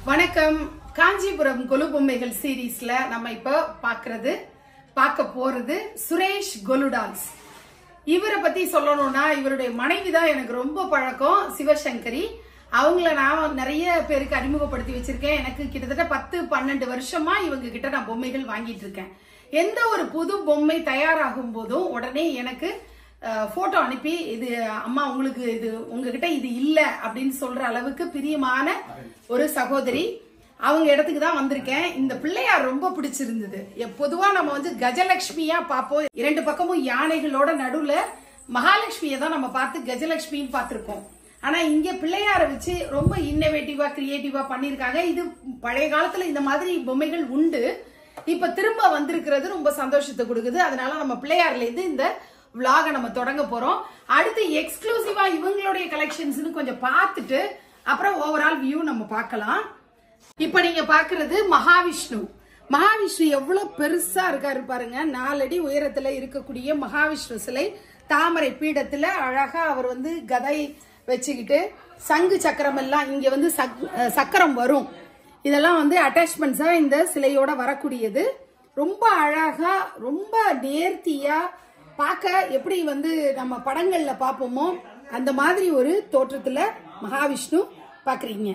வணக்கம். காஞ்சிபுரம் கொலு பொம்மைகள் சீரீஸ்ல நம்ம இப்ப பார்க்க போறது சுரேஷ் கொலுடால்ஸ். இவரை பத்தி சொல்லணும்னா இவருடைய மனைவி தான் எனக்கு ரொம்ப பழக்கம், சிவசங்கரி. அவங்கள நான் நிறைய பேருக்கு அறிமுகப்படுத்தி வச்சிருக்கேன். எனக்கு கிட்டத்தட்ட 10-12 வருஷமா இவங்க கிட்ட நான் பொம்மைகள் வாங்கிட்டு இருக்கேன். எந்த ஒரு புது பொம்மை தயாராகும் போதும் உடனே எனக்கு போட்டோ அனுப்பி இது அம்மா உங்களுக்கு இது உங்ககிட்ட இது இல்ல அப்படின்னு சொல்ற அளவுக்கு பிரியமான ஒரு சகோதரி. அவங்க இடத்துக்கு தான் வந்திருக்கேன். இந்த பிள்ளையார் ரொம்ப பிடிச்சிருந்தது. பொதுவா நம்ம கஜலட்சுமியா பார்ப்போம், 2 பக்கமும் யானைகளோட நடுவுல மகாலட்சுமியை தான் நம்ம பார்த்து கஜலட்சுமின்னு பார்த்திருக்கோம். ஆனா இங்க பிள்ளையாரை வச்சு ரொம்ப இன்னோவேட்டிவா கிரியேட்டிவா பண்ணிருக்காங்க. இது பழைய காலத்துல இந்த மாதிரி பொம்மைகள் உண்டு, இப்ப திரும்ப வந்திருக்கிறது ரொம்ப சந்தோஷத்தை கொடுக்குது. அதனால நம்ம பிள்ளையார்ல இருந்து இந்த vlog நம்ம தொடங்க போறோம். அடுத்து எக்ஸ்க்ளூசிவா இவங்களுடைய கலெக்ஷன்ஸ் கொஞ்சம் பார்த்துட்டு அப்புறம் ஓவரால் வியூ நம்ம பார்க்கலாம். இப்ப நீங்க பாக்குறது மகாவிஷ்ணு. மகாவிஷ்ணு எவ்வளவு பெருசா இருக்காரு பாருங்க. 4 அடி உயரத்துல இருக்கக்கூடிய மகாவிஷ்ணு சிலை, தாமரை பீடத்துல அழகா அவர் கதை வச்சுக்கிட்டு சங்கு சக்கரம் எல்லாம் இங்க சக்கரம் வரும். இதெல்லாம் அட்டாச்மெண்ட்ஸா இந்த சிலையோட வரக்கூடியது. ரொம்ப அழகா ரொம்ப நேர்த்தியா பார்க்க எப்படி நம்ம படங்கள்ல பாப்போமோ அந்த மாதிரி ஒரு தோற்றத்துல மகாவிஷ்ணு பாக்குறீங்க.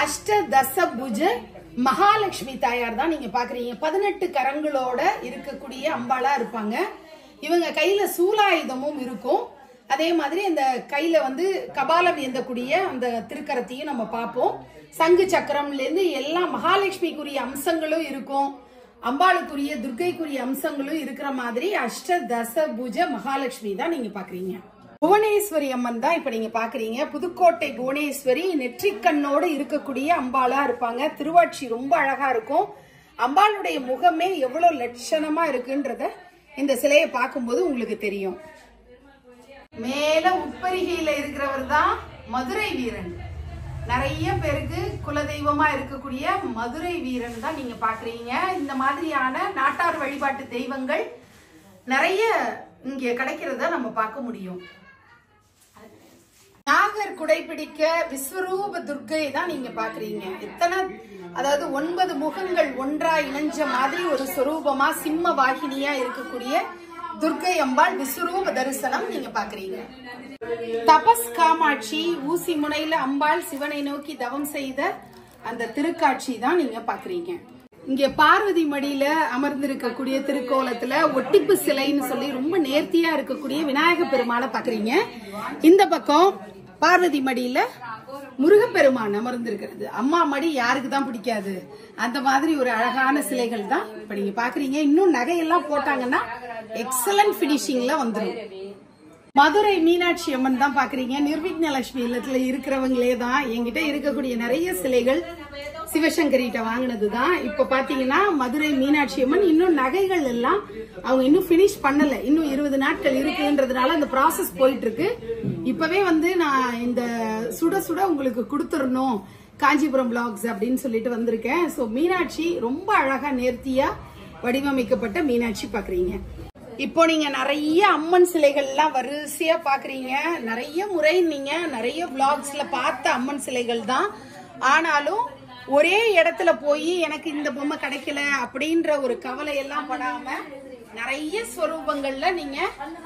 அஷ்டதசபுஜ மகாலட்சுமி தாயார் தான் நீங்க பாக்குறீங்க. 18 கரங்களோட இருக்கக்கூடிய அம்பாளா இருப்பாங்க. இவங்க கையில சூலாயுதமும் இருக்கும். அதே மாதிரி அந்த கையில கபாலம் ஏந்தக்கூடிய அந்த திருக்கரத்தையும் நம்ம பார்ப்போம். சங்கு சக்கரம்ல இருந்து எல்லா மகாலட்சுமிக்குரிய அம்சங்களும் இருக்கும், அம்பாளுக்குரிய துர்க்கைக்குரிய அம்சங்களும் இருக்கிற மாதிரி அஷ்டதசபுஜ மகாலட்சுமி தான் நீங்க பாக்குறீங்க. புவனேஸ்வரி அம்மன் தான் இப்ப நீங்க பாக்குறீங்க. புதுக்கோட்டை புவனேஸ்வரி நெற்றிக்கண்ணோடு இருக்கக்கூடிய அம்பாளா இருப்பாங்க. திருவாட்சி ரொம்ப அழகா இருக்கும். அம்பாளுடைய முகமே எவ்வளவு லட்சணமா இருக்குன்றத இந்த சிலையை பார்க்கும்போது உங்களுக்கு தெரியும். மேல உப்பரிகையில இருக்கிறவர் தான் மதுரை வீரன். நிறைய பேருக்கு குலதெய்வமா இருக்கக்கூடிய மதுரை வீரன் தான் நீங்க பாக்குறீங்க. இந்த மாதிரியான நாட்டார் வழிபாட்டு தெய்வங்கள் நிறைய இங்க கிடைக்கிறத நம்ம பார்க்க முடியும். நாகர் குடைபிடிக்க விஸ்வரூப துர்க்கை தான் நீங்க பாக்குறீங்க. அதாவது 9 முகங்கள் ஒன்றா இணைஞ்ச மாதிரி ஒரு சொரூபமா சிம்ம வாகினியா இருக்கக்கூடிய துர்க்கை அம்பாள் விஸ்வரூப தரிசனம் நீங்க பாக்குறீங்க. தபஸ் காமாட்சி ஊசி முனையில அம்பாள் சிவனை நோக்கி தவம் செய்த அந்த திருக்காட்சி தான் நீங்க பாக்குறீங்க. இங்க பார்வதி மடியில அமர்ந்திருக்கக்கூடிய திருக்கோலத்துல ஒட்டிப்பு சிலைன்னு சொல்லி ரொம்ப நேர்த்தியா இருக்கக்கூடிய விநாயக பெருமானை பாக்குறீங்க. இந்த பக்கம் பார்வதி மடியில முருகப்பெருமான் அமர்ந்திருக்கிறது. அம்மா மடி யாருக்கு தான் பிடிக்காது, அந்த மாதிரி ஒரு அழகான சிலைகள் தான் இப்ப நீங்க பாக்குறீங்க. இன்னும் நகையெல்லாம் போட்டாங்கன்னா எக்ஸலன்ட் பினிஷிங்ல வந்துடும். மதுரை மீனாட்சி அம்மன் தான் பாக்குறீங்க. நிர்விக்ன லட்சுமி இல்லத்துல இருக்கிறவங்களே தான். என்கிட்ட இருக்கக்கூடிய நிறைய சிலைகள் சிவசங்கரிட்ட வாங்கினதுதான். இப்ப பாத்தீங்கன்னா மதுரை மீனாட்சி அம்மன். இன்னும் நகைகள் எல்லாம் அவங்க இன்னும் பினிஷ் பண்ணல, இன்னும் 20 நாட்கள் இருக்குன்றதுனால அந்த ப்ராசஸ் போயிட்டு இருக்கு. இப்பவே நான் இந்த சுட சுட உங்களுக்கு கொடுத்துடணும் காஞ்சிபுரம் vlogs அப்படின்னு சொல்லிட்டு வந்திருக்கேன். சோ மீனாட்சி ரொம்ப அழகா நேர்த்தியா வடிவமைக்கப்பட்ட மீனாட்சி பாக்குறீங்க. இப்போ நீங்க நிறைய அம்மன் சிலைகள் எல்லாம் வரிசையா பாக்குறீங்க. நிறைய முறை நீங்க நிறைய vlogsல பார்த்த அம்மன் சிலைகள் தான். ஆனாலும் ஒரே இடத்துல போய் எனக்கு இந்த பொம்மை கிடைக்கல அப்படின்ற ஒரு கவலை எல்லாம் படாம நிறைய ஸ்வரூபங்கள்ல நீங்க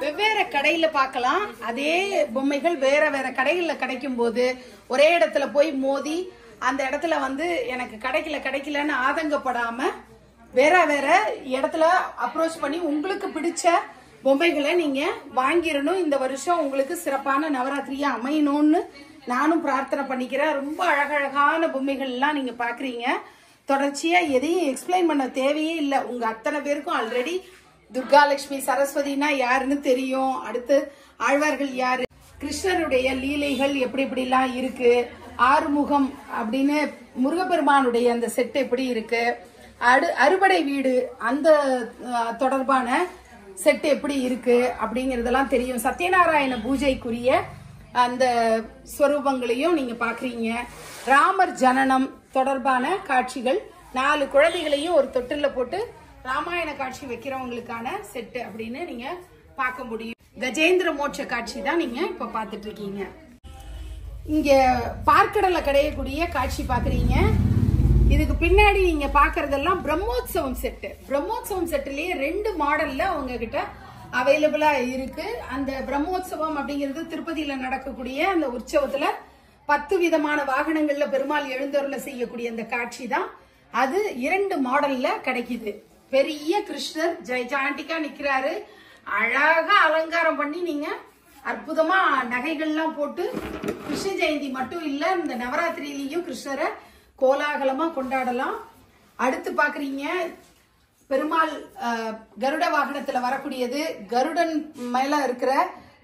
வெவ்வேறு கடையில பார்க்கலாம். அதே பொம்மைகள் வேற வேற கடைகள்ல கிடைக்கும் போது ஒரே இடத்துல போய் மோதி அந்த இடத்துல எனக்கு கிடைக்கலன்னு ஆதங்கப்படாம வேற வேற இடத்துல அப்ரோச் பண்ணி உங்களுக்கு பிடிச்ச பொம்மைகளை நீங்க வாங்கிடணும். இந்த வருஷம் உங்களுக்கு சிறப்பான நவராத்திரியா அமையணும்னு நானும் பிரார்த்தனை பண்ணிக்கிறேன். ரொம்ப அழகழகான பொம்மைகள் எல்லாம் நீங்க பாக்குறீங்க. தொடர்ச்சியா எதையும் எக்ஸ்பிளைன் பண்ண தேவையே இல்லை. உங்க அத்தனை பேருக்கும் ஆல்ரெடி துர்காலட்சுமி சரஸ்வதினா யாருன்னு தெரியும். அடுத்து ஆழ்வார்கள் யாரு, கிருஷ்ணருடைய லீலைகள் எப்படி எப்படிலாம் இருக்கு, ஆறுமுகம் அப்படின்னு முருகப்பெருமானுடைய அந்த செட் எப்படி இருக்கு, அறுபடை வீடு அந்த தொடர்பான செட் எப்படி இருக்கு அப்படிங்கறதெல்லாம் தெரியும். சத்யநாராயண பூஜைக்குரிய அந்த ஸ்வரூபங்களையும் நீங்க பாக்குறீங்க. ராமர் ஜனனம் தொடர்பான காட்சிகள், 4 குழந்தைகளையும் ஒரு தொட்டில போட்டு ராமாயண காட்சி வைக்கிறவங்களுக்கான செட் அப்படின்னு நீங்க பார்க்க முடியும். கஜேந்திர மோட்ச காட்சி தான் நீங்க இப்ப பாத்துட்டு இருக்கீங்க. இங்க பார்க்கடல கடையக்கூடிய காட்சி பாக்குறீங்க. இதுக்கு பின்னாடி நீங்க பாக்குறதெல்லாம் பிரம்மோத்சவம் செட்டு. பிரம்மோத்சவம் செட்டுலயே 2 மாடல்ல அவங்க கிட்ட அவைலபிளா இருக்கு. அந்த பிரம்மோத்சவம் அப்படிங்கிறது திருப்பதியில நடக்கக்கூடிய அந்த உற்சவத்துல 10 விதமான வாகனங்கள்ல பெருமாள் எழுந்தருள செய்யக்கூடிய அந்த காட்சி தான். அது 2 மாடல்ல கிடைக்குது. பெரிய கிருஷ்ணர் ஜெயஜாண்டிக்கா நிக்கிறாரு. அழகா அலங்காரம் பண்ணி நீங்க அற்புதமா நகைகள்லாம் போட்டு கிருஷ்ண ஜெயந்தி மட்டும் இல்ல, இந்த நவராத்திரியிலையும் கிருஷ்ணரை கோலாகலமா கொண்டாடலாம். அடுத்து பாக்குறீங்க பெருமாள் கருட வாகனத்துல வரக்கூடியது. கருடன் மேல இருக்கிற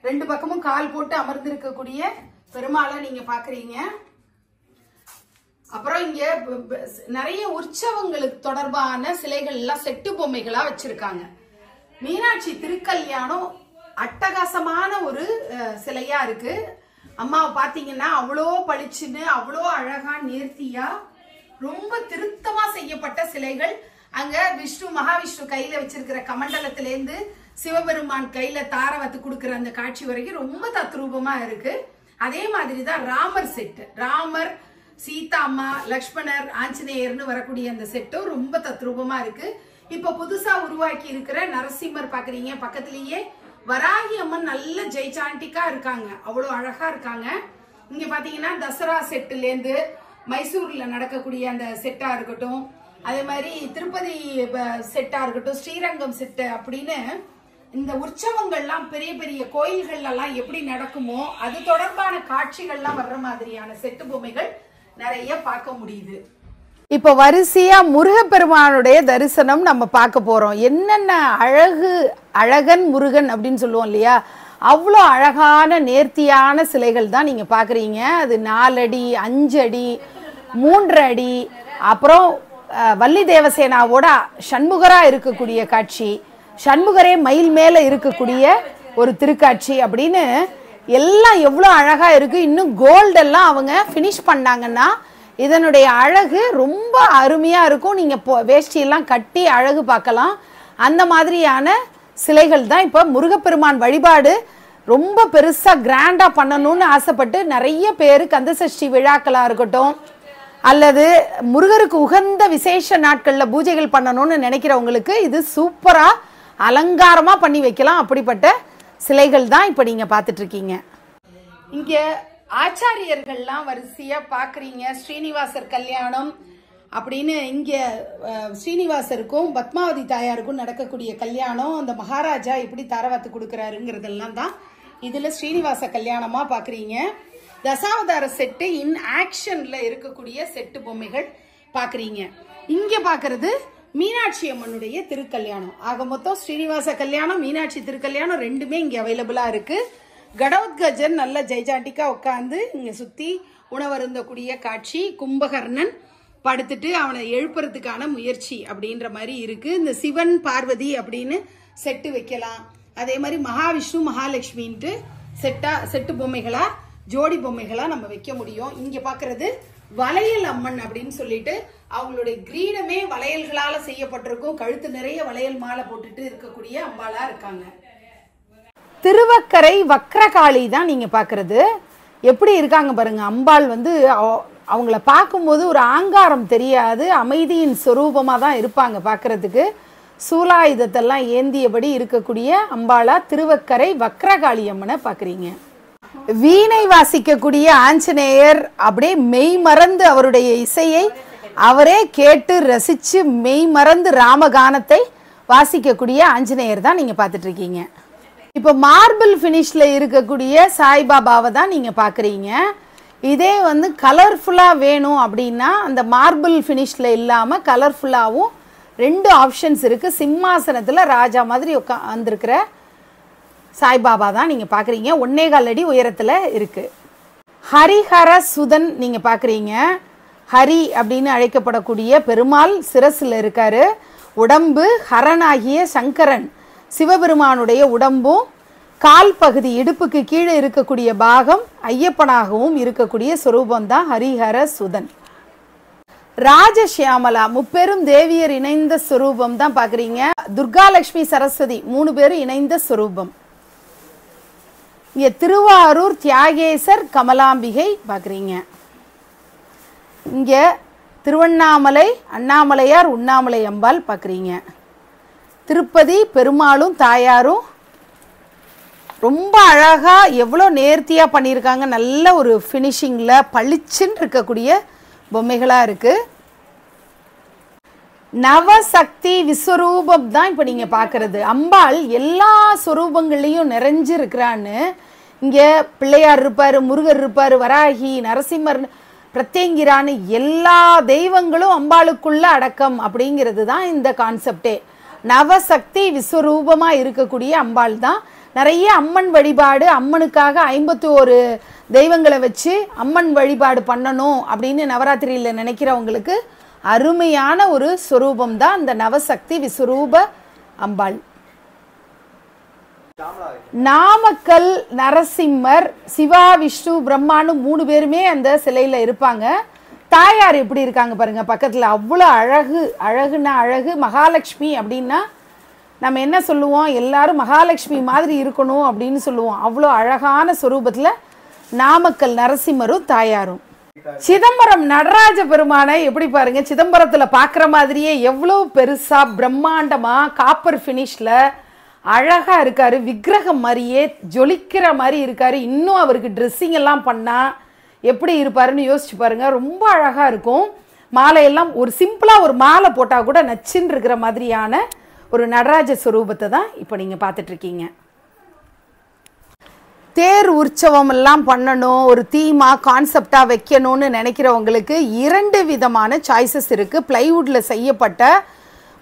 2 பக்கமும் கால் போட்டு அமர்ந்து இருக்கக்கூடிய பெருமாளை நீங்க பாக்குறீங்க. அப்புறம் இங்க நிறைய உற்சவங்களுக்கு தொடர்பான சிலைகள் எல்லாம் செட்டு பொம்மைகளா வச்சிருக்காங்க. மீனாட்சி திருக்கல்யாணம் அட்டகாசமான ஒரு சிலையா இருக்கு. அம்மாவை பாத்தீங்கன்னா அவ்வளோ பளிச்சுன்னு அவ்வளோ அழகா நேர்த்தியா ரொம்ப திருத்தமா செய்யப்பட்ட சிலைகள். அங்க விஷ்ணு மகாவிஷ்ணு கையில வச்சிருக்கிற கமண்டலத்திலேருந்து சிவபெருமான் கையில தாரவத்து கொடுக்கிற அந்த காட்சி வரைக்கும் ரொம்ப தத்ரூபமா இருக்கு. அதே மாதிரிதான் ராமர் செட்டு. ராமர், சீதா அம்மா, லக்ஷ்மணர், ஆஞ்சநேயர்னு வரக்கூடிய அந்த செட்டும் ரொம்ப தத்ரூபமா இருக்கு. இப்ப புதுசா உருவாக்கி இருக்கிற நரசிம்மர் பாக்குறீங்க. பக்கத்திலேயே வராகி அம்மன் நல்ல ஜெய்சாண்டிக்கா இருக்காங்க, அவ்வளவு அழகா இருக்காங்க. இங்க பாத்தீங்கன்னா தசரா செட்டுல இருந்து மைசூர்ல நடக்கக்கூடிய அந்த செட்டா இருக்கட்டும், அதே மாதிரி திருப்பதி செட்டா இருக்கட்டும், ஸ்ரீரங்கம் செட்டு அப்படின்னு இந்த உற்சவங்கள்லாம் பெரிய பெரிய கோயில்கள் எல்லாம் எப்படி நடக்குமோ அது தொடர்பான காட்சிகள்லாம் வர்ற மாதிரியான செட்டு பொம்மைகள் நிறைய பார்க்க முடியுது. இப்ப வரிசையா முருகப்பெருமானுடைய தரிசனம் நம்ம பார்க்க போறோம். என்னென்ன அழகன் முருகன் அப்படின்னு சொல்லுவோம் இல்லையா, அவ்வளோ அழகான நேர்த்தியான சிலைகள் தான் நீங்க பாக்குறீங்க. அது 4 அடி, 5 அடி, 3 அடி, அப்புறம் வள்ளி தேவசேனாவோட சண்முகரா இருக்கக்கூடிய காட்சி, சண்முகரே மயில் மேல இருக்கக்கூடிய ஒரு திருக்காட்சி அப்படின்னு எல்லாம் எவ்வளோ அழகா இருக்கு. இன்னும் கோல்டெல்லாம் அவங்க ஃபினிஷ் பண்ணாங்கன்னா இதனுடைய அழகு ரொம்ப அருமையா இருக்கும். நீங்க வேஷ்டியெல்லாம் கட்டி அழகு பார்க்கலாம். அந்த மாதிரியான சிலைகள் தான் இப்போ முருகப்பெருமான் வழிபாடு ரொம்ப பெருசா கிராண்டா பண்ணணும்னு ஆசைப்பட்டு நிறைய பேர் கந்தசஷ்டி விழாக்களா இருக்கட்டும் அல்லது முருகருக்கு உகந்த விசேஷ நாட்கள்ல பூஜைகள் பண்ணணும்னு நினைக்கிறவங்களுக்கு இது சூப்பரா அலங்காரமா பண்ணி வைக்கலாம். அப்படிப்பட்ட சிலைகள் தான் இப்ப நீங்க பார்த்துட்டு இருக்கீங்க. இங்க ஆச்சாரியர்கள்லாம் வரிசையா பாக்குறீங்க. ஸ்ரீனிவாசர் கல்யாணம் அப்படின்னு இங்க ஸ்ரீனிவாசருக்கும் பத்மாவதி தாயாருக்கும் நடக்கக்கூடிய கல்யாணம், அந்த மகாராஜா எப்படி தாரவாத்து கொடுக்கறாருங்கிறதெல்லாம் தான் இதுல ஸ்ரீனிவாச கல்யாணமா பாக்குறீங்க. தசாவதார செட்டு இன் ஆக்ஷன்ல இருக்கக்கூடிய செட்டு பொம்மைகள் பாக்குறீங்க. இங்க பாக்குறது மீனாட்சி அம்மனுடைய திருக்கல்யாணம். ஆக மொத்தம் ஸ்ரீனிவாச கல்யாணம், மீனாட்சி திருக்கல்யாணம் ரெண்டுமே இங்க அவைலபிளா இருக்கு. கடோத்கஜன் நல்ல ஜெய்சாண்டிக்கா உட்கார்ந்து இங்க சுத்தி உணவருந்தக்கூடிய காட்சி. கும்பகர்ணன் படுத்துட்டு அவனை எழுப்புறதுக்கான முயற்சி அப்படின்ற மாதிரி இருக்கு. இந்த சிவன் பார்வதி அப்படின்னு செட்டு வைக்கலாம். அதே மாதிரி மகாவிஷ்ணு மகாலட்சுமின்ட்டு செட்டு பொம்மைகளா ஜோடி பொம்மைகளா நம்ம வைக்க முடியும். இங்க பாக்குறது வளையல் அம்மன் அப்படின்னு சொல்லிட்டு அவங்களுடைய கிரீடமே வளையல்களால செய்யப்பட்டிருக்கும். கழுத்து நிறைய வளையல் மாலை போட்டுட்டு இருக்கக்கூடிய அம்பாளா இருக்காங்க. திருவக்கரை வக்ரகாளி தான் நீங்க பாக்குறது. எப்படி இருக்காங்க பாருங்க. அம்பாள் வந்து அவங்கள பார்க்கும்போது ஒரு ஆங்காரம் தெரியாது, அமைதியின் சொரூபமா தான் இருப்பாங்க பார்க்கறதுக்கு. சூலாயுதத்தெல்லாம் ஏந்தியபடி இருக்கக்கூடிய அம்பாளா திருவக்கரை வக்ரகாளி அம்மனை பாக்குறீங்க. வீணை வாசிக்கக்கூடிய ஆஞ்சநேயர் அப்படியே மெய் மறந்து அவருடைய இசையை அவரே கேட்டு ரசிச்சு மெய் மறந்து ராமகானத்தை வாசிக்கக்கூடிய ஆஞ்சநேயர் தான் நீங்க பார்த்துட்டு இருக்கீங்க. இப்போ மார்பிள் ஃபினிஷ்ல இருக்கக்கூடிய சாய்பாபாவை தான் நீங்க பாக்குறீங்க. இதே வந்து கலர்ஃபுல்லா வேணும் அப்படின்னா அந்த மார்பிள் ஃபினிஷ்ல இல்லாம கலர்ஃபுல்லாவும் 2 ஆப்ஷன்ஸ் இருக்கு. சிம்மாசனத்துல ராஜா மாதிரி உட்கார்ந்திருக்கிற சாய்பாபா தான் நீங்க பாக்குறீங்க. 1.25 அடி உயரத்துல இருக்கு. ஹரிஹர சுதன் நீங்க பாக்குறீங்க. ஹரி அப்படின்னு அழைக்கப்படக்கூடிய பெருமாள் சிரசுல இருக்காரு. உடம்பு ஹரனாகிய சங்கரன் சிவபெருமானுடைய உடம்பும் கால் பகுதி இடுப்புக்கு கீழே இருக்கக்கூடிய பாகம் ஐயப்பனாகவும் இருக்கக்கூடிய சொரூபம் தான் ஹரிஹர சுதன். ராஜசியாமலா முப்பெரும் தேவியர் இணைந்த சொரூபம் தான் பாக்குறீங்க. துர்கா லட்சுமி சரஸ்வதி 3 பேரும் இணைந்த சொரூபம். இங்கே திருவாரூர் தியாகேசர் கமலாம்பிகை பார்க்குறீங்க. இங்கே திருவண்ணாமலை அண்ணாமலையார் உண்ணாமலை அம்பாள் பார்க்குறீங்க. திருப்பதி பெருமாளும் தாயாரும் ரொம்ப அழகாக எவ்வளோ நேர்த்தியாக பண்ணியிருக்காங்க. நல்ல ஒரு ஃபினிஷிங்கில் பளிச்சுன்னு இருக்கக்கூடிய பொம்மைகளாக இருக்குது. நவசக்தி விஸ்வரூபம் தான் இப்போ நீங்கள் பார்க்குறது. அம்பாள் எல்லா ஸ்வரூபங்கள்லேயும் நிறைஞ்சு இருக்கிறான்னு. இங்கே பிள்ளையார் இருப்பார், முருகர் இருப்பார், வராகி, நரசிம்மர், பிரத்யங்கிரான்னு எல்லா தெய்வங்களும் அம்பாளுக்குள்ள அடக்கம் அப்படிங்கிறது தான் இந்த கான்செப்டே. நவசக்தி விஸ்வரூபமாக இருக்கக்கூடிய அம்பாள் தான். நிறைய அம்மன் வழிபாடு, அம்மனுக்காக 51 தெய்வங்களை வச்சு அம்மன் வழிபாடு பண்ணணும் அப்படின்னு நவராத்திரியில் நினைக்கிறவங்களுக்கு அருமையான ஒரு ஸ்வரூபம் தான் இந்த நவசக்தி விஸ்வரூப அம்பாள். நாமக்கல் நரசிம்மர், சிவா, விஷ்ணு, பிரம்மான்னு 3 பேருமே அந்த சிலையில் இருப்பாங்க. தாயார் எப்படி இருக்காங்க பாருங்க பக்கத்தில். அவ்வளோ அழகு, அழகுன்னா அழகு. மகாலட்சுமி அப்படின்னா நம்ம என்ன சொல்லுவோம், எல்லாரும் மகாலட்சுமி மாதிரி இருக்கணும் அப்படின்னு சொல்லுவோம். அவ்வளோ அழகான ஸ்வரூபத்தில் நாமக்கல் நரசிம்மரும் தாயாரும். சிதம்பரம் நடராஜ பெருமானை எப்படி பாருங்க, சிதம்பரத்தில் பார்க்குற மாதிரியே எவ்வளோ பெருசாக பிரம்மாண்டமாக காப்பர் ஃபினிஷில் அழகாக இருக்கார். விக்கிரகம் மாதிரியே ஜொலிக்கிற மாதிரி இருக்கார். இன்னும் அவருக்கு ட்ரெஸ்ஸிங் எல்லாம் பண்ணால் எப்படி இருப்பாருன்னு யோசிச்சு பாருங்கள். ரொம்ப அழகாக இருக்கும். மாலையெல்லாம் ஒரு சிம்பிளாக ஒரு மாலை போட்டால் கூட நச்சுன்னு இருக்கிற மாதிரியான ஒரு நடராஜ ஸ்வரூபத்தை தான் இப்போ நீங்கள் பார்த்துட்ருக்கீங்க. தேர் உற்சவம் எல்லாம் பண்ணணும், ஒரு தீமா கான்செப்டாக வைக்கணும்னு நினைக்கிறவங்களுக்கு 2 விதமான சாய்ஸஸ் இருக்குது. பிளைவுட்டில் செய்யப்பட்ட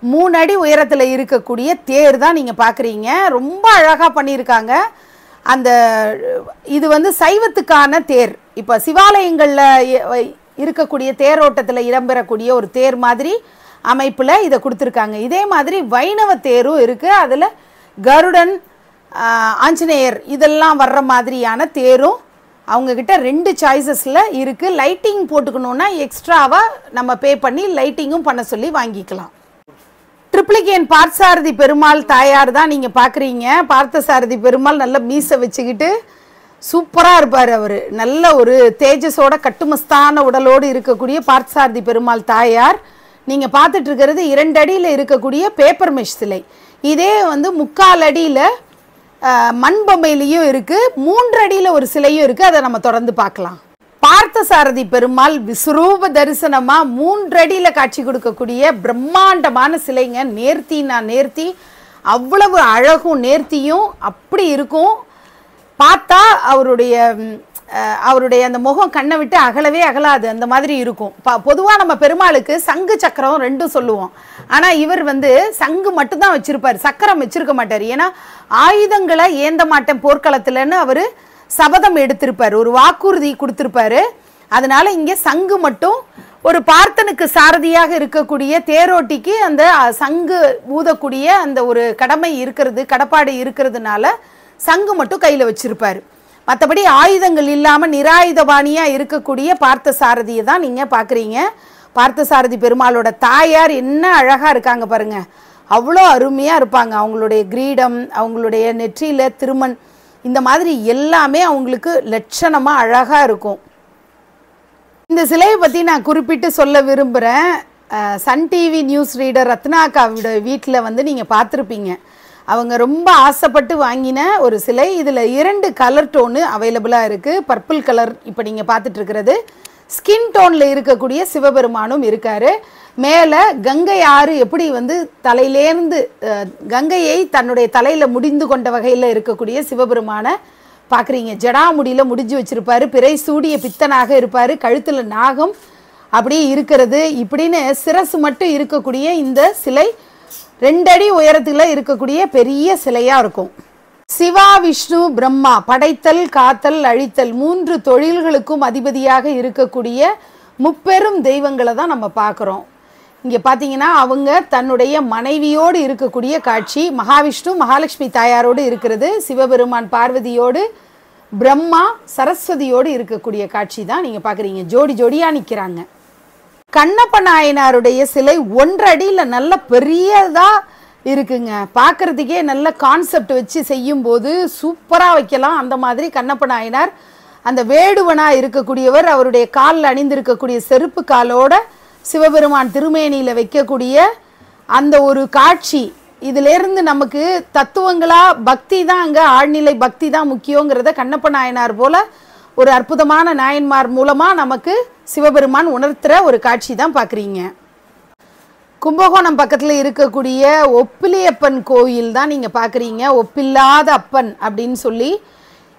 3 அடி உயரத்தில் இருக்கக்கூடிய தேர் தான் நீங்கள் பார்க்குறீங்க. ரொம்ப அழகாக பண்ணியிருக்காங்க. அந்த இது வந்து சைவத்துக்கான தேர். இப்போ சிவாலயங்களில் இருக்கக்கூடிய தேரோட்டத்தில் இடம்பெறக்கூடிய ஒரு தேர் மாதிரி அமைப்பில் இதை கொடுத்துருக்காங்க. இதே மாதிரி வைணவ தேரும் இருக்குது. அதில் கருடன், ஆஞ்சநேயர் இதெல்லாம் வர்ற மாதிரியான தேரும் அவங்கக்கிட்ட 2 சாய்ஸஸில் இருக்குது. லைட்டிங் போட்டுக்கணுன்னா எக்ஸ்ட்ராவாக நம்ம பே பண்ணி லைட்டிங்கும் பண்ண சொல்லி வாங்கிக்கலாம். ட்ரிப்ளிகேன் பார்த்தசாரதி பெருமாள் தாயார் தான் நீங்கள் பார்க்குறீங்க. பார்த்தசாரதி பெருமாள் நல்ல மீசை வச்சுக்கிட்டு சூப்பராக இருப்பார். அவர் நல்ல ஒரு தேஜஸோட கட்டுமஸ்தான உடலோடு இருக்கக்கூடிய பார்த்தசாரதி பெருமாள் தாயார். நீங்கள் பார்த்துட்டு இருக்கிறது 2 அடியில் இருக்கக்கூடிய பேப்பர் மெஷ் சிலை. இதே வந்து 3/4 அடியில் மண் பொம்மையிலையும் இருக்குது, 3 அடியில் ஒரு சிலையும் இருக்குது. அதை நம்ம தொடர்ந்து பார்க்கலாம். பார்த்தசாரதி பெருமாள் விஸ்வரூப தரிசனமாக 3 அடியில் காட்சி கொடுக்கக்கூடிய பிரம்மாண்டமான சிலைங்க. நேர்த்தினா நேர்த்தி, அவ்வளவு அழகும் நேர்த்தியும் அப்படி இருக்கும். பார்த்தா அவருடைய அந்த முகம் கண்ணை விட்டு அகலவே அகலாது, அந்த மாதிரி இருக்கும். பொதுவாக நம்ம பெருமாளுக்கு சங்கு சக்கரம் 2 சொல்லுவோம். ஆனால் இவர் வந்து சங்கு மட்டும்தான் வச்சிருப்பார், சக்கரம் வச்சிருக்க மாட்டார். ஏன்னா ஆயுதங்களை ஏந்த மாட்டேன் போர்க்களத்துலன்னு அவர் சபதம் எடுத்திருப்பார், ஒரு வாக்குறுதி கொடுத்திருப்பாரு. அதனால இங்கே சங்கு மட்டும். ஒரு பார்த்தனுக்கு சாரதியாக இருக்கக்கூடிய தேரோட்டிக்கு அந்த சங்கு ஊதக்கூடிய அந்த ஒரு கடமை இருக்கிறது, கடப்பாடு இருக்கிறதுனால சங்கு மட்டும் கையில் வச்சிருப்பாரு. மற்றபடி ஆயுதங்கள் இல்லாமல் நிராயுதபாணியாக இருக்கக்கூடிய பார்த்தசாரதியை தான் நீங்கள் பார்க்குறீங்க. பார்த்தசாரதி பெருமாளோட தாயார் என்ன அழகாக இருக்காங்க பாருங்கள். அவ்வளோ அருமையாக இருப்பாங்க. அவங்களுடைய கிரீடம், அவங்களுடைய நெற்றியில் திருமண், இந்த மாதிரி எல்லாமே அவங்களுக்கு லட்சணமாக அழகாக இருக்கும். இந்த சிலையை பற்றி நான் குறிப்பிட்டு சொல்ல விரும்புகிறேன். சன் டிவி நியூஸ் ரீடர் ரத்னாக்காவோட வீட்டில் வந்து நீங்கள் பார்த்துருப்பீங்க. அவங்க ரொம்ப ஆசைப்பட்டு வாங்கின ஒரு சிலை. இதில் 2 கலர் டோனு அவைலபிளாக இருக்குது. பர்பிள் கலர் இப்போ நீங்கள் பார்த்துட்ருக்கிறது. ஸ்கின் டோனில் இருக்கக்கூடிய சிவபெருமானும் இருக்கார். மேலே கங்கை ஆறு எப்படி வந்து தலையிலேருந்து கங்கையை தன்னுடைய தலையில் முடிந்து கொண்ட வகையில் இருக்கக்கூடிய சிவபெருமானை பார்க்குறீங்க. ஜடாமுடியில் முடிஞ்சு வச்சுருப்பார். பிறை சூடிய பித்தனாக இருப்பார். கழுத்தில் நாகம் அப்படியே இருக்கிறது. இப்படின்னு சிரசு மட்டும் இருக்கக்கூடிய இந்த சிலை 2 அடி உயரத்தில் இருக்கக்கூடிய பெரிய சிலையாக இருக்கும். சிவா, விஷ்ணு, பிரம்மா படைத்தல், காத்தல், அழித்தல் 3 தொழில்களுக்கும் அதிபதியாக இருக்கக்கூடிய முப்பெரும் தெய்வங்களை தான் நம்ம பார்க்குறோம். இங்கே பார்த்தீங்கன்னா அவங்க தன்னுடைய மனைவியோடு இருக்கக்கூடிய காட்சி. மகாவிஷ்ணு மகாலட்சுமி தாயாரோடு இருக்கிறது. சிவபெருமான் பார்வதியோடு, பிரம்மா சரஸ்வதியோடு இருக்கக்கூடிய காட்சி தான் நீங்கள் பார்க்குறீங்க. ஜோடி ஜோடியாக நிற்கிறாங்க. கண்ணப்ப நாயனாருடைய சிலை 1 அடியில் நல்ல பெரியதாக இருக்குங்க. பார்க்குறதுக்கே நல்ல கான்செப்ட் வச்சு செய்யும்போது சூப்பராக வைக்கலாம். அந்த மாதிரி கண்ணப்ப நாயனார் அந்த வேடுவனாக இருக்கக்கூடியவர் அவருடைய காலில் அணிந்திருக்கக்கூடிய செருப்பு காலோட சிவபெருமான் திருமேனியில் வைக்கக்கூடிய அந்த ஒரு காட்சி, இதிலேருந்து நமக்கு தத்துவங்களாக பக்தி தான், அங்கே ஆழ்நிலை பக்தி தான் முக்கியங்கிறத கண்ணப்ப நாயனார் போல் ஒரு அற்புதமான நாயன்மார் மூலமாக நமக்கு சிவபெருமான் உணர்த்துகிற ஒரு காட்சி தான் பார்க்குறீங்க. கும்பகோணம் பக்கத்தில் இருக்கக்கூடிய ஒப்பிலியப்பன் கோயில் தான் நீங்கள் பார்க்குறீங்க. ஒப்பில்லாத அப்பன் அப்படின்னு சொல்லி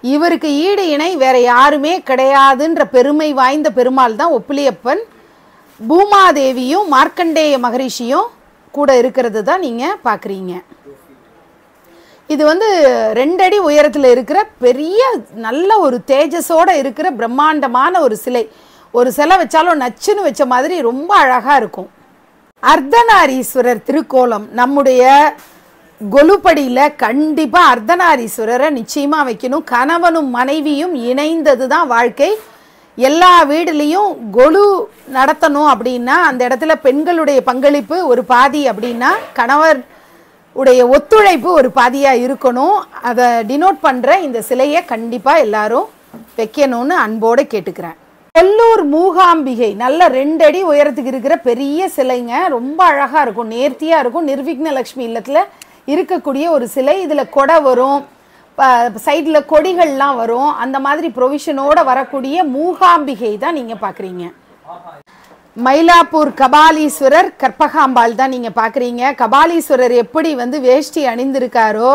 இவருக்கு ஈடு இணை வேற யாருமே கிடையாதுன்ற பெருமை வாய்ந்த பெருமாள் தான் ஒப்பிலியப்பன். பூமாதேவியும் மார்க்கண்டேய மகரிஷியும் கூட இருக்கிறது தான் நீங்கள் பார்க்குறீங்க. இது 2 அடி உயரத்தில் இருக்கிற பெரிய நல்ல ஒரு தேஜஸோடு இருக்கிற பிரம்மாண்டமான ஒரு சிலை. ஒரு சிலை வச்சாலும் நச்சுன்னு வச்ச மாதிரி ரொம்ப அழகாக இருக்கும். அர்த்தநாரீஸ்வரர் திருக்கோலம் நம்முடைய கொலுப்படியில் கண்டிப்பாக அர்த்தநாரீஸ்வரரை நிச்சயமாக வைக்கணும். கணவனும் மனைவியும் இணைந்தது தான் வாழ்க்கை. எல்லா வீடுலேயும் கொலு நடத்தணும் அப்படின்னா அந்த இடத்துல பெண்களுடைய பங்களிப்பு ஒரு பாதி அப்படின்னா கணவர் உடைய ஒத்துழைப்பு ஒரு பாதியாக இருக்கணும். அதை டினோட் பண்ணுற இந்த சிலையை கண்டிப்பாக எல்லாரும் வைக்கணும்னு அன்போடு கேட்டுக்கிறேன். கொல்லூர் மூகாம்பிகை நல்ல 2 அடி உயரத்துக்கு இருக்கிற பெரிய சிலைங்க. ரொம்ப அழகாக இருக்கும், நேர்த்தியாக இருக்கும். நிர்விக்ன லக்ஷ்மி இல்லத்தில் இருக்கக்கூடிய ஒரு சிலை. இதில் கொடை வரும், சைடில் கொடிகள்லாம் வரும். அந்த மாதிரி ப்ரொவிஷனோடு வரக்கூடிய மூகாம்பிகை தான் நீங்கள் பார்க்குறீங்க. மயிலாப்பூர் கபாலீஸ்வரர் கற்பகாம்பாள் தான் நீங்கள் பார்க்குறீங்க. கபாலீஸ்வரர் எப்படி வேஷ்டி அணிந்திருக்காரோ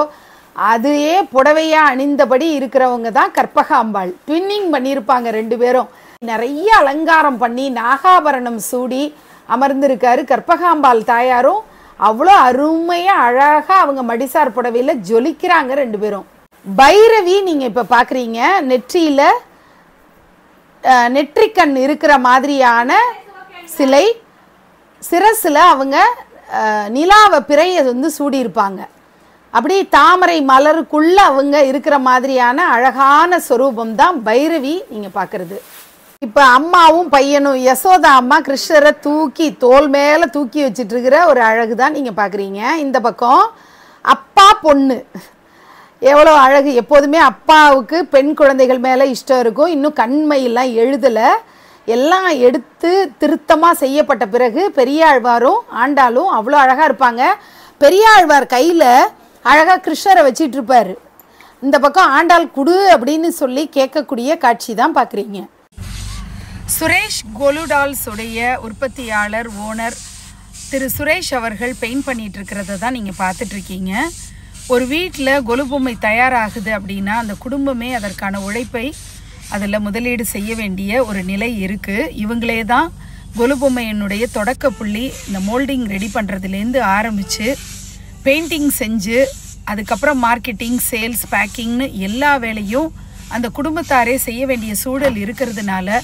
அதையே புடவையாக அணிந்தபடி இருக்கிறவங்க தான் கற்பகாம்பாள். ட்வின்னிங் பண்ணியிருப்பாங்க 2 பேரும். நிறைய அலங்காரம் பண்ணி நாகாபரணம் சூடி அமர்ந்திருக்காரு. கற்பகாம்பாள் தாயாரும் அவ்வளோ அருமையாக அழகாக அவங்க மடிசார் புடவையில் ஜொலிக்கிறாங்க 2 பேரும். பைரவி நீங்கள் இப்போ பார்க்குறீங்க. நெற்றியில் நெற்றிக்கண் இருக்கிற மாதிரியான சிலை. சிரசில் அவங்க நிலாவை பிறையை சூடியிருப்பாங்க. அப்படி தாமரை மலருக்குள்ளே அவங்க இருக்கிற மாதிரியான அழகான ஸ்வரூபம் தான் பைரவி நீங்கள் பார்க்குறது. இப்போ அம்மாவும் பையனும் யசோதா அம்மா கிருஷ்ணரை தூக்கி தோல் மேலே தூக்கி வச்சிட்டு இருக்கிற ஒரு அழகு தான் நீங்கள் பார்க்குறீங்க. இந்த பக்கம் அப்பா பொண்ணு எவ்வளோ அழகு. எப்போதுமே அப்பாவுக்கு பெண் குழந்தைகள் மேலே இஷ்டம் இருக்கும். இன்னும் கண்மையெல்லாம் எழுதலை, எல்லாம் எடுத்து திருத்தமாக செய்யப்பட்ட பிறகு பெரியாழ்வாரும் ஆண்டாலும் அவ்வளோ அழகாக இருப்பாங்க. பெரியாழ்வார் கையில் அழகாக கிருஷ்ணரை வச்சிட்டு இருப்பார். இந்த பக்கம் ஆண்டாள் குடு அப்படின்னு சொல்லி கேட்கக்கூடிய காட்சி தான் பார்க்குறீங்க. சுரேஷ் கொலுடால்ஸ் உடைய உற்பத்தியாளர் ஓனர் திரு சுரேஷ் அவர்கள் பெயிண்ட் பண்ணிட்டு இருக்கிறத தான் நீங்கள் பார்த்துட்ருக்கீங்க. ஒரு வீட்டில் கொலு பொம்மை தயாராகுது அப்படின்னா அந்த குடும்பமே அதற்கான உழைப்பை அதில் முதலீடு செய்ய வேண்டிய ஒரு நிலை இருக்குது. இவங்களே தான் கொலு பொம்மையினுடைய தொடக்க புள்ளி. இந்த மோல்டிங் ரெடி பண்ணுறதுலேருந்து ஆரம்பித்து பெயிண்டிங் செஞ்சு அதுக்கப்புறம் மார்க்கெட்டிங், சேல்ஸ், பேக்கிங்னு எல்லா வேலையும் அந்த குடும்பத்தாரே செய்ய வேண்டிய சூழல் இருக்கிறதுனால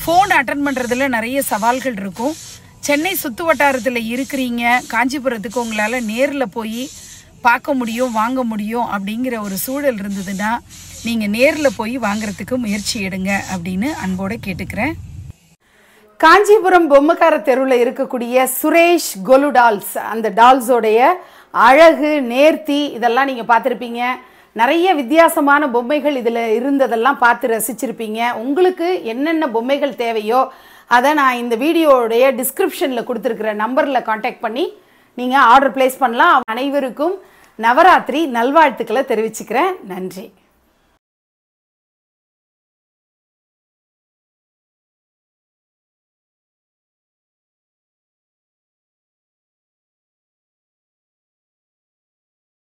ஃபோன் அட்டன் பண்ணுறதுல நிறைய சவால்கள் இருக்கும். சென்னை சுற்று வட்டாரத்தில் இருக்கிறீங்க, காஞ்சிபுரத்துக்கு உங்களால் நேரில் போய் பார்க்க முடியும், வாங்க முடியும் அப்படிங்கிற ஒரு சூழல் இருந்ததுன்னா நீங்கள் நேரில் போய் வாங்குறதுக்கு முயற்சி எடுங்க அப்படின்னு அன்போடு கேட்டுக்கிறேன். காஞ்சிபுரம் பொம்மைக்கார தெருவில் இருக்கக்கூடிய சுரேஷ் கொலு டால்ஸ், அந்த டால்ஸோடைய அழகு, நேர்த்தி இதெல்லாம் நீங்கள் பார்த்துருப்பீங்க. நிறைய வித்தியாசமான பொம்மைகள் இதில் இருந்ததெல்லாம் பார்த்து ரசிச்சிருப்பீங்க. உங்களுக்கு என்னென்ன பொம்மைகள் தேவையோ அதை நான் இந்த வீடியோடைய டிஸ்கிரிப்ஷனில் கொடுத்துருக்கிற நம்பரில் காண்டாக்ட் பண்ணி நீங்கள் ஆர்டர் பிளேஸ் பண்ணலாம். அனைவருக்கும் நவராத்திரி நல்வாழ்த்துக்களை தெரிவிச்சுக்கிறேன். நன்றி.